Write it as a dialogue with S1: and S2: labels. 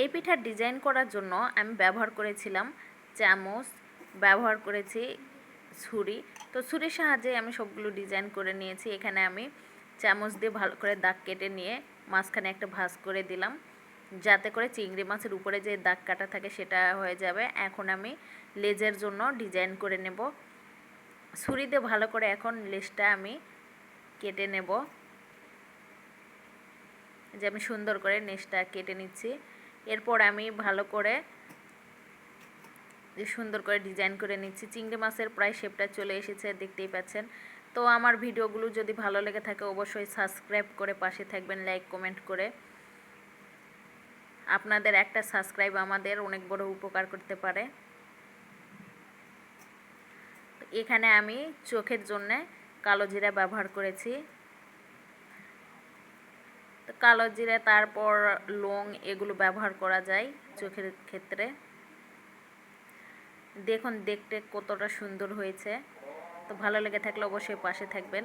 S1: এই পিঠার ডিজাইন করার জন্য আমি ব্যবহার করেছিলাম চামচ, ব্যবহার করেছি ছুরি। তো ছুরির সাহায্যে আমি সবগুলো ডিজাইন করে নিয়েছি। এখানে আমি চামচ দিয়ে ভালো করে দাগ কেটে নিয়ে মাঝখানে একটা ভাঁজ করে দিলাম, যাতে করে চিংড়ি মাছের উপরে যে দাগ কাটা থাকে সেটা হয়ে যাবে। এখন আমি লেজের জন্য ডিজাইন করে নেব। ছুরি দিয়ে ভালো করে এখন লেজটা আমি কেটে নেব। যে আমি সুন্দর করে লেজটা কেটে নিচ্ছি। এরপর আমি ভালো করে সুন্দর করে ডিজাইন করে নিচ্ছি। চিংড়ি মাছের প্রায় শেপটা চলে এসেছে, দেখতেই পাচ্ছেন। তো আমার ভিডিওগুলো যদি ভালো লেগে থাকে অবশ্যই সাবস্ক্রাইব করে পাশে থাকবেন, লাইক কমেন্ট করে। আপনাদের একটা সাবস্ক্রাইব আমাদের অনেক বড় উপকার করতে পারে। এখানে আমি চোখের জন্য কালো জিরা ব্যবহার করেছি। তো কালো জিরা, তারপর লং, এগুলো ব্যবহার করা যায় চোখের ক্ষেত্রে। দেখুন দেখতে কতটা সুন্দর হয়েছে। তো ভালো লেগে থাকলে অবশ্যই পাশে থাকবেন।